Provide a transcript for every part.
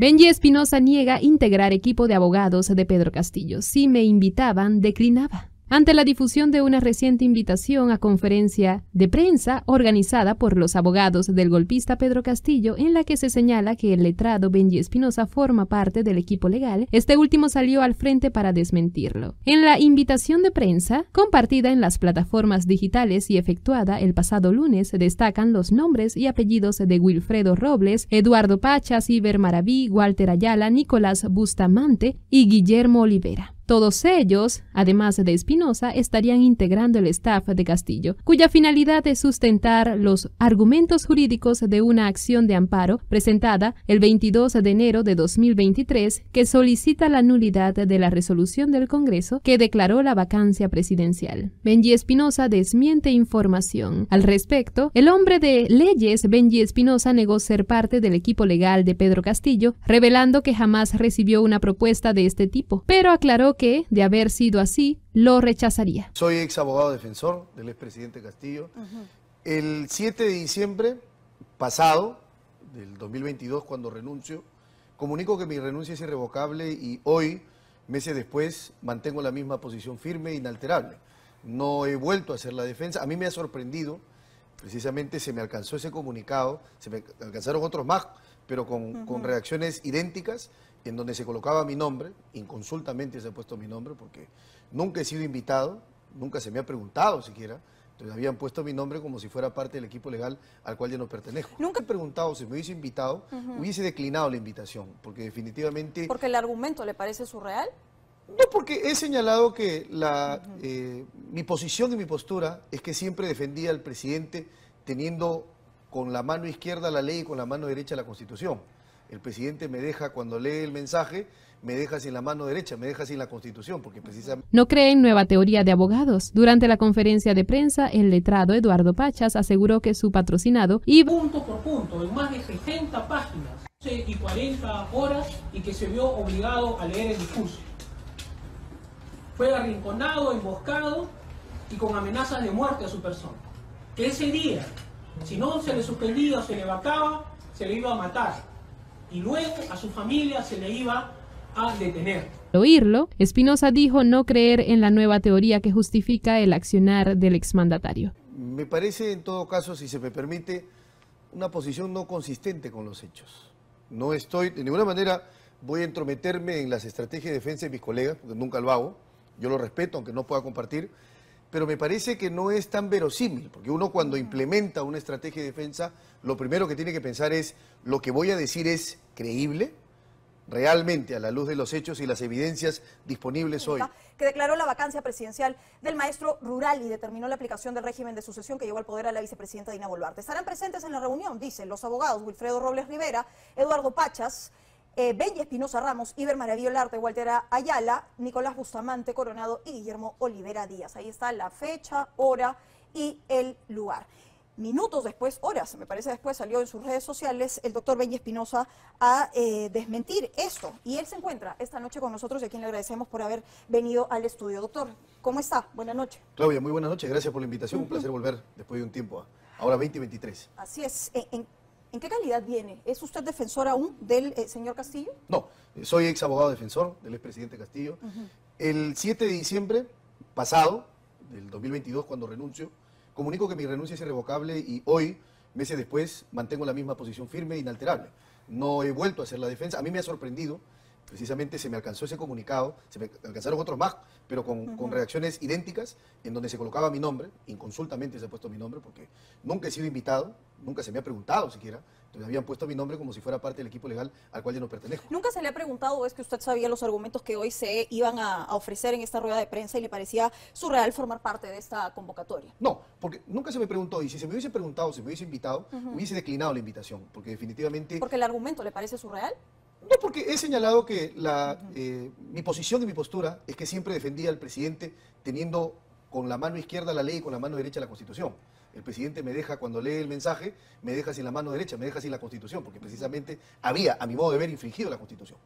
Benji Espinosa niega integrar equipo de abogados de Pedro Castillo. Si me invitaban, declinaba. Ante la difusión de una reciente invitación a conferencia de prensa organizada por los abogados del golpista Pedro Castillo, en la que se señala que el letrado Benji Espinosa forma parte del equipo legal, este último salió al frente para desmentirlo. En la invitación de prensa, compartida en las plataformas digitales y efectuada el pasado lunes, destacan los nombres y apellidos de Wilfredo Robles, Eduardo Pachas, Iber Maraví, Walter Ayala, Nicolás Bustamante y Guillermo Olivera. Todos ellos, además de Espinosa, estarían integrando el staff de Castillo, cuya finalidad es sustentar los argumentos jurídicos de una acción de amparo presentada el 22 de enero de 2023 que solicita la nulidad de la resolución del Congreso que declaró la vacancia presidencial. Benji Espinosa desmiente información. Al respecto, el hombre de leyes Benji Espinosa negó ser parte del equipo legal de Pedro Castillo, revelando que jamás recibió una propuesta de este tipo, pero aclaró que, de haber sido así, lo rechazaría. Soy ex abogado defensor del expresidente Castillo. El 7 de diciembre pasado, del 2022, cuando renuncio, comunico que mi renuncia es irrevocable y hoy, meses después, mantengo la misma posición firme e inalterable. No he vuelto a hacer la defensa. A mí me ha sorprendido, precisamente se me alcanzó ese comunicado, se me alcanzaron otros más, pero con redacciones idénticas, en donde se colocaba mi nombre, inconsultamente se ha puesto mi nombre, porque nunca he sido invitado, nunca se me ha preguntado siquiera, entonces habían puesto mi nombre como si fuera parte del equipo legal al cual yo no pertenezco. Nunca he preguntado, si me hubiese invitado, hubiese declinado la invitación, porque definitivamente... ¿Porque el argumento le parece surreal? No, porque he señalado que mi posición y mi postura es que siempre defendía al presidente teniendo con la mano izquierda la ley y con la mano derecha la Constitución. El presidente me deja, cuando lee el mensaje, me deja sin la mano derecha, me deja sin la Constitución, porque precisamente... No cree en nueva teoría de abogados. Durante la conferencia de prensa, el letrado Eduardo Pachas aseguró que su patrocinado iba... punto por punto, en más de 60 páginas, y 40 horas, y que se vio obligado a leer el discurso. Fue arrinconado, emboscado y con amenazas de muerte a su persona. Que ese día, si no se le suspendía o se le vacaba, se le iba a matar. Y luego a su familia se le iba a detener. Al oírlo, Espinosa dijo no creer en la nueva teoría que justifica el accionar del exmandatario. Me parece, en todo caso, si se me permite, una posición no consistente con los hechos. No estoy, de ninguna manera, voy a entrometerme en las estrategias de defensa de mis colegas, porque nunca lo hago. Yo lo respeto, aunque no pueda compartir. Pero me parece que no es tan verosímil, porque uno cuando implementa una estrategia de defensa, lo primero que tiene que pensar es, ¿lo que voy a decir es creíble? Realmente, a la luz de los hechos y las evidencias disponibles hoy. Que declaró la vacancia presidencial del maestro Rural y determinó la aplicación del régimen de sucesión que llevó al poder a la vicepresidenta Dina Boluarte. Estarán presentes en la reunión, dicen los abogados Wilfredo Robles Rivera, Eduardo Pachas, Benji Espinosa Ramos, Iber Maraví Olarte, Walter Ayala, Nicolás Bustamante Coronado y Guillermo Olivera Díaz. Ahí está la fecha, hora y el lugar. Minutos después, horas, me parece después, salió en sus redes sociales el doctor Benji Espinosa a desmentir esto. Y él se encuentra esta noche con nosotros y a quien le agradecemos por haber venido al estudio. Doctor, ¿cómo está? Buenas noches. Claudia, muy buenas noches. Gracias por la invitación. Un placer volver después de un tiempo. Ahora 2023. Así es. ¿En qué calidad viene? ¿Es usted defensor aún del señor Castillo? No, soy ex abogado defensor del expresidente Castillo. El 7 de diciembre pasado, del 2022, cuando renuncio, comunico que mi renuncia es irrevocable y hoy, meses después, mantengo la misma posición firme e inalterable. No he vuelto a hacer la defensa. A mí me ha sorprendido, precisamente se me alcanzó ese comunicado, se me alcanzaron otros más, pero con redacciones idénticas, en donde se colocaba mi nombre, inconsultamente se ha puesto mi nombre, porque nunca he sido invitado, nunca se me ha preguntado siquiera, entonces habían puesto mi nombre como si fuera parte del equipo legal al cual yo no pertenezco. ¿Nunca se le ha preguntado, es que usted sabía los argumentos que hoy se iban a ofrecer en esta rueda de prensa y le parecía surreal formar parte de esta convocatoria? No, porque nunca se me preguntó, y si se me hubiese preguntado, si me hubiese invitado, hubiese declinado la invitación, porque definitivamente... ¿Porque el argumento le parece surreal? No, porque he señalado que mi posición y mi postura es que siempre defendía al presidente teniendo con la mano izquierda la ley y con la mano derecha la Constitución. El presidente me deja, cuando lee el mensaje, me deja sin la mano derecha, me deja sin la Constitución, porque precisamente había, a mi modo de ver, infringido la Constitución.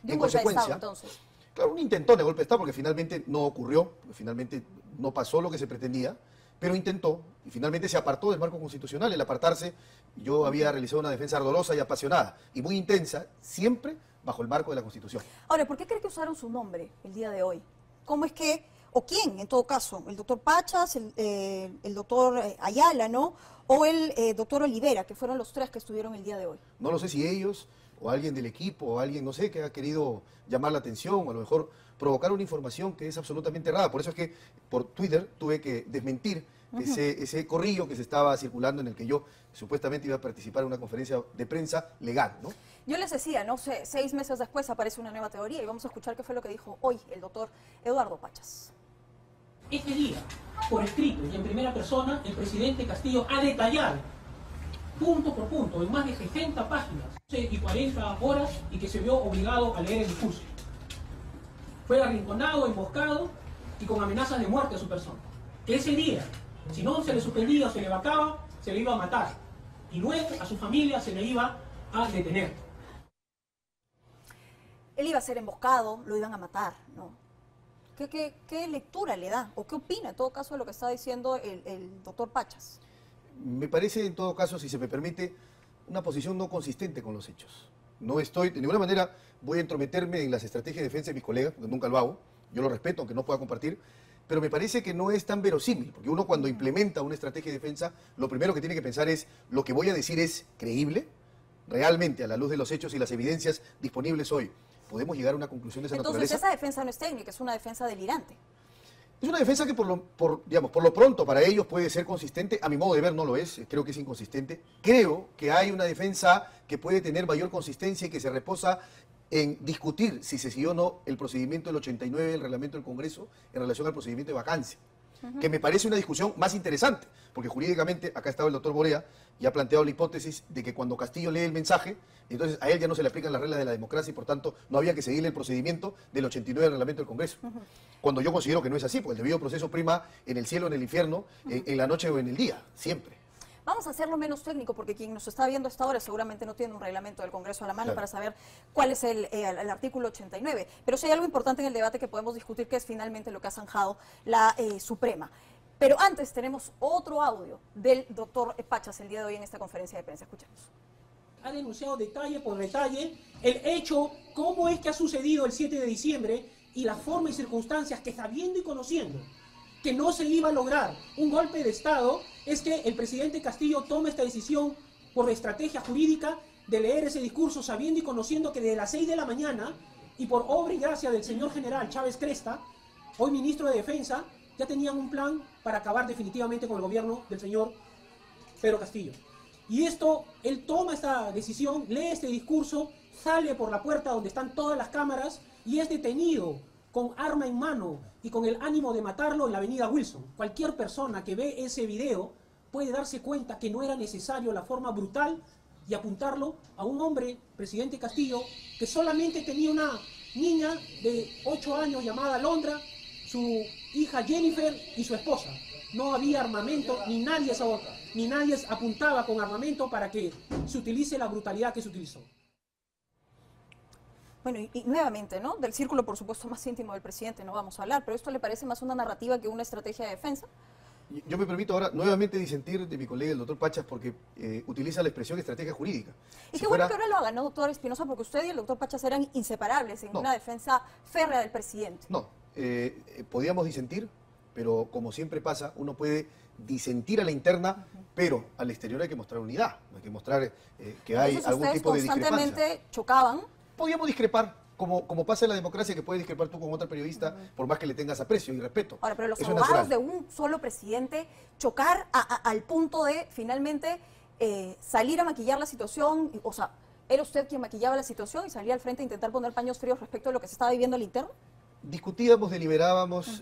¿De un golpe de Estado, entonces? Claro, un intento de golpe de Estado, porque finalmente no ocurrió, porque finalmente no pasó lo que se pretendía, pero intentó y finalmente se apartó del marco constitucional. El apartarse, yo había realizado una defensa ardorosa y apasionada y muy intensa, siempre bajo el marco de la Constitución. Ahora, ¿por qué cree que usaron su nombre el día de hoy? ¿Cómo es que, o quién en todo caso? ¿El doctor Pachas, el doctor Ayala, ¿no? O el doctor Olivera, que fueron los tres que estuvieron el día de hoy? No lo sé si ellos o alguien del equipo o alguien, no sé, que ha querido llamar la atención o a lo mejor provocar una información que es absolutamente errada. Por eso es que por Twitter tuve que desmentir ese corrillo que se estaba circulando en el que yo supuestamente iba a participar en una conferencia de prensa legal, ¿no? Yo les decía, ¿no? 6 meses después aparece una nueva teoría y vamos a escuchar qué fue lo que dijo hoy el doctor Eduardo Pachas. Este día, por escrito y en primera persona, el presidente Castillo ha detallado, punto por punto, en más de 60 páginas y 40 horas, y que se vio obligado a leer el discurso. Fue arrinconado, emboscado y con amenazas de muerte a su persona. Que ese día, si no se le suspendía o se le vacaba, se le iba a matar. Y luego a su familia se le iba a detener. Él iba a ser emboscado, lo iban a matar, ¿no? ¿Qué lectura le da? ¿O qué opina en todo caso de lo que está diciendo el doctor Pachas? Me parece, en todo caso, si se me permite, una posición no consistente con los hechos. No estoy, de ninguna manera, voy a entrometerme en las estrategias de defensa de mis colegas, porque nunca lo hago. Yo lo respeto, aunque no pueda compartir. Pero me parece que no es tan verosímil, porque uno cuando implementa una estrategia de defensa, lo primero que tiene que pensar es, ¿lo que voy a decir es creíble? Realmente, a la luz de los hechos y las evidencias disponibles hoy, ¿podemos llegar a una conclusión de esa naturaleza? Entonces esa defensa no es técnica, es una defensa delirante. Es una defensa que por lo pronto para ellos puede ser consistente, a mi modo de ver no lo es, creo que es inconsistente. Creo que hay una defensa que puede tener mayor consistencia y que se reposa en discutir si se siguió o no el procedimiento del 89 del reglamento del Congreso en relación al procedimiento de vacancia. Que me parece una discusión más interesante, porque jurídicamente, acá estaba el doctor Borea, y ha planteado la hipótesis de que cuando Castillo lee el mensaje, entonces a él ya no se le aplican las reglas de la democracia y por tanto no había que seguirle el procedimiento del 89 del reglamento del Congreso. Cuando yo considero que no es así, porque el debido proceso prima en el cielo, en el infierno, en la noche o en el día, siempre. Vamos a hacerlo menos técnico porque quien nos está viendo hasta ahora seguramente no tiene un reglamento del Congreso a la mano Claro. para saber cuál es el artículo 89. Pero sí hay algo importante en el debate que podemos discutir, que es finalmente lo que ha zanjado la Suprema. Pero antes tenemos otro audio del doctor Pachas el día de hoy en esta conferencia de prensa. Escuchemos. Ha denunciado detalle por detalle el hecho, cómo es que ha sucedido el 7 de diciembre y la forma y circunstancias que, sabiendo y conociendo que no se iba a lograr un golpe de Estado, es que el presidente Castillo toma esta decisión por estrategia jurídica de leer ese discurso sabiendo y conociendo que desde las 6 de la mañana y por obra y gracia del señor general Chávez Cresta, hoy ministro de Defensa, ya tenían un plan para acabar definitivamente con el gobierno del señor Pedro Castillo. Y esto, él toma esta decisión, lee este discurso, sale por la puerta donde están todas las cámaras y es detenido con arma en mano y con el ánimo de matarlo en la avenida Wilson. Cualquier persona que ve ese video puede darse cuenta que no era necesario la forma brutal y apuntarlo a un hombre, presidente Castillo, que solamente tenía una niña de 8 años llamada Londra, su hija Jennifer y su esposa. No había armamento, ni nadie apuntaba con armamento para que se utilice la brutalidad que se utilizó. Bueno, y nuevamente, ¿no? Del círculo, por supuesto, más íntimo del presidente no vamos a hablar, pero ¿esto le parece más una narrativa que una estrategia de defensa? Yo me permito ahora nuevamente disentir de mi colega el doctor Pachas porque utiliza la expresión estrategia jurídica. Y qué bueno que ahora lo haga, ¿no, doctor Espinosa? Porque usted y el doctor Pachas eran inseparables en una defensa férrea del presidente. No, podíamos disentir, pero como siempre pasa, uno puede disentir a la interna, pero al exterior hay que mostrar unidad, hay que mostrar que hay Entonces, algún tipo de discrepancia. constantemente chocaban. Podíamos discrepar, como pasa en la democracia, que puedes discrepar tú con otra periodista, por más que le tengas aprecio y respeto. Ahora, pero los Eso es abogados natural. de un solo presidente chocar al punto de finalmente salir a maquillar la situación, o sea, ¿era usted quien maquillaba la situación y salía al frente a intentar poner paños fríos respecto a lo que se estaba viviendo al interno? Discutíamos, deliberábamos,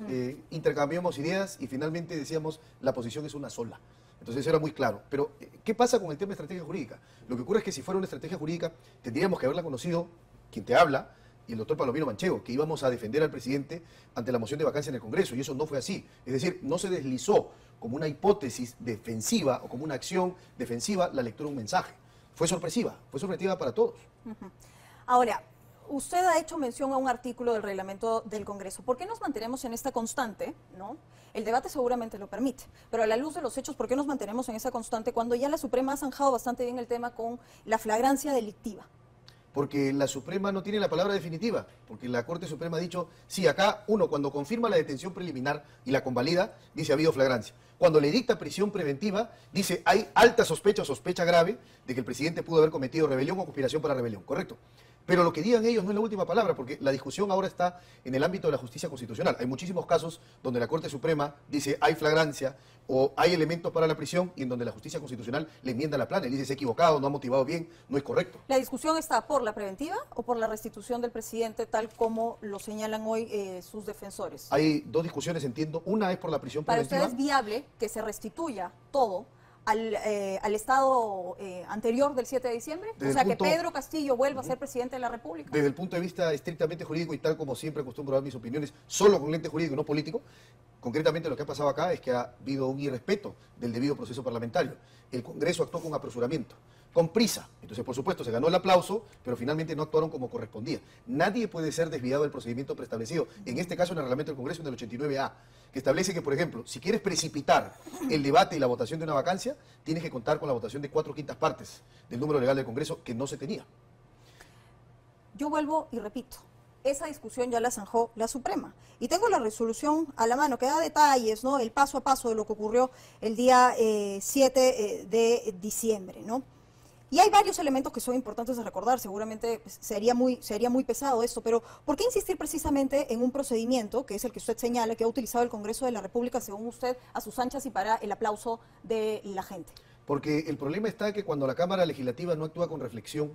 intercambiábamos ideas y finalmente decíamos la posición es una sola. Entonces eso era muy claro. Pero, ¿qué pasa con el tema de estrategia jurídica? Lo que ocurre es que si fuera una estrategia jurídica, tendríamos que haberla conocido quien te habla y el doctor Palomino Manchego, que íbamos a defender al presidente ante la moción de vacancia en el Congreso, y eso no fue así. Es decir, no se deslizó como una hipótesis defensiva o como una acción defensiva la lectura de un mensaje. Fue sorpresiva para todos. Ahora, usted ha hecho mención a un artículo del reglamento del Congreso. ¿Por qué nos mantenemos en esta constante? ¿No? El debate seguramente lo permite, pero a la luz de los hechos, ¿por qué nos mantenemos en esa constante cuando ya la Suprema ha zanjado bastante bien el tema con la flagrancia delictiva? Porque la Suprema no tiene la palabra definitiva, porque la Corte Suprema ha dicho, sí, acá uno cuando confirma la detención preliminar y la convalida, dice ha habido flagrancia. Cuando le dicta prisión preventiva, dice hay alta sospecha o sospecha grave de que el presidente pudo haber cometido rebelión o conspiración para rebelión, ¿correcto? Pero lo que digan ellos no es la última palabra, porque la discusión ahora está en el ámbito de la justicia constitucional. Hay muchísimos casos donde la Corte Suprema dice hay flagrancia o hay elementos para la prisión y en donde la justicia constitucional le enmienda la plana y dice se ha equivocado, no ha motivado bien, no es correcto. ¿La discusión está por la preventiva o por la restitución del presidente tal como lo señalan hoy sus defensores? Hay dos discusiones, entiendo. Una es por la prisión ¿Para preventiva. ustedes es viable que se restituya todo al estado anterior del 7 de diciembre? Desde O sea, el punto- que Pedro Castillo vuelva a ser presidente de la República. Desde el punto de vista estrictamente jurídico y tal como siempre acostumbro a dar mis opiniones, solo con lente jurídico y no político, concretamente lo que ha pasado acá es que ha habido un irrespeto del debido proceso parlamentario. El Congreso actuó con apresuramiento, con prisa. Entonces, por supuesto, se ganó el aplauso, pero finalmente no actuaron como correspondía. Nadie puede ser desviado del procedimiento preestablecido, en este caso en el reglamento del Congreso, en el 89A, que establece que, por ejemplo, si quieres precipitar el debate y la votación de una vacancia, tienes que contar con la votación de 4/5 partes del número legal del Congreso, que no se tenía. Yo vuelvo y repito, esa discusión ya la zanjó la Suprema. Y tengo la resolución a la mano que da detalles, ¿no? El paso a paso de lo que ocurrió el día 7 de diciembre, ¿no? Y hay varios elementos que son importantes de recordar, seguramente pues, sería muy pesado esto, pero ¿por qué insistir precisamente en un procedimiento, que es el que usted señala, que ha utilizado el Congreso de la República, según usted, a sus anchas y para el aplauso de la gente? Porque el problema está que cuando la Cámara Legislativa no actúa con reflexión,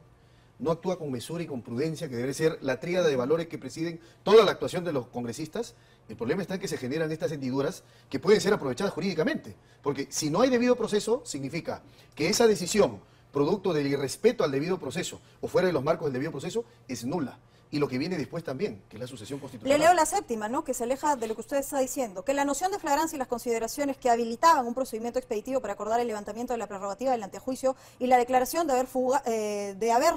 no actúa con mesura y con prudencia, que debe ser la tríada de valores que presiden toda la actuación de los congresistas, el problema está en que se generan estas hendiduras que pueden ser aprovechadas jurídicamente. Porque si no hay debido proceso, significa que esa decisión, producto del irrespeto al debido proceso o fuera de los marcos del debido proceso, es nula. Y lo que viene después también, que es la sucesión constitucional. Le leo la séptima, ¿no? Que se aleja de lo que usted está diciendo, que la noción de flagrancia y las consideraciones que habilitaban un procedimiento expeditivo para acordar el levantamiento de la prerrogativa del antejuicio y la declaración de haber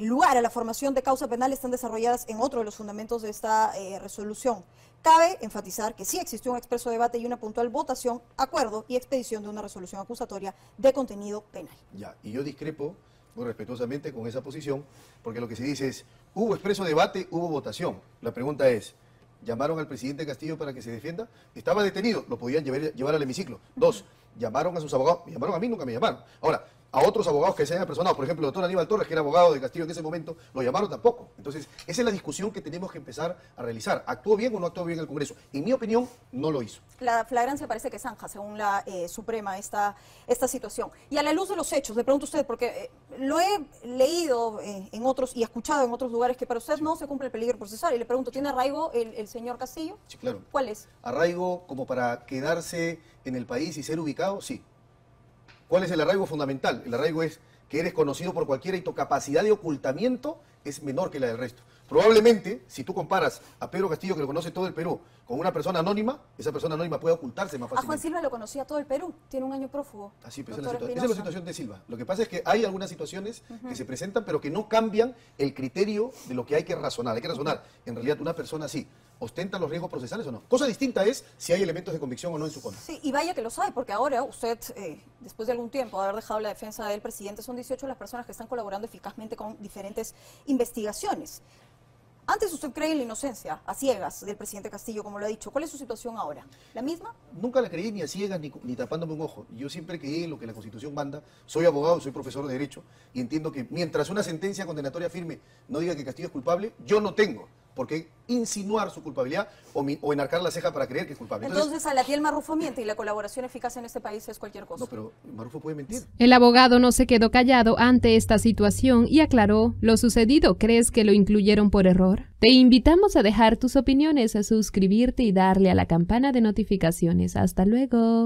lugar a la formación de causa penal están desarrolladas en otro de los fundamentos de esta resolución. Cabe enfatizar que sí existió un expreso debate y una puntual votación, acuerdo y expedición de una resolución acusatoria de contenido penal. Ya, y yo discrepo muy respetuosamente con esa posición, porque lo que se dice es, hubo expreso debate, hubo votación. La pregunta es, ¿llamaron al presidente Castillo para que se defienda? Estaba detenido, lo podían llevar al hemiciclo. Dos, llamaron a sus abogados, me llamaron a mí, nunca me llamaron. Ahora, a otros abogados que se hayan apersonado, por ejemplo, el doctor Aníbal Torres, que era abogado de Castillo en ese momento, lo llamaron tampoco. Entonces, esa es la discusión que tenemos que empezar a realizar. ¿Actuó bien o no actuó bien el Congreso? En mi opinión, no lo hizo. La flagrancia parece que zanja, según la Suprema, esta situación. Y a la luz de los hechos, le pregunto a usted, porque lo he leído en otros y escuchado en otros lugares, que para usted no se cumple el peligro procesal. Y le pregunto, ¿tiene arraigo el señor Castillo? Sí, claro. ¿Cuál es? Arraigo como para quedarse en el país y ser ubicado, sí. ¿Cuál es el arraigo fundamental? El arraigo es que eres conocido por cualquiera y tu capacidad de ocultamiento es menor que la del resto. Probablemente, si tú comparas a Pedro Castillo, que lo conoce todo el Perú, con una persona anónima, esa persona anónima puede ocultarse más A Juan fácilmente. Silva lo conocía todo el Perú, tiene un año prófugo. Así, pues, doctor esa es la Espinosa. situación de Silva. Lo que pasa es que hay algunas situaciones que se presentan, pero que no cambian el criterio de lo que hay que razonar. Hay que razonar, en realidad, una persona así, ¿ostenta los riesgos procesales o no? Cosa distinta es si hay elementos de convicción o no en su contra. Sí, y vaya que lo sabe, porque ahora usted, después de algún tiempo de haber dejado la defensa del presidente, son 18 las personas que están colaborando eficazmente con diferentes investigaciones. Antes usted cree en la inocencia, a ciegas, del presidente Castillo, como lo ha dicho. ¿Cuál es su situación ahora? ¿La misma? Nunca la creí ni a ciegas ni tapándome un ojo. Yo siempre creí en lo que la Constitución manda. Soy abogado, soy profesor de Derecho y entiendo que mientras una sentencia condenatoria firme no diga que Castillo es culpable, yo no tengo por qué insinuar su culpabilidad o enarcar la ceja para creer que es culpable. Entonces, a la Salatiel Marrufo miente y la colaboración eficaz en este país es cualquier cosa. No, pero Marrufo puede mentir. El abogado no se quedó callado ante esta situación y aclaró lo sucedido. ¿Crees que lo incluyeron por error? Te invitamos a dejar tus opiniones, a suscribirte y darle a la campana de notificaciones. Hasta luego.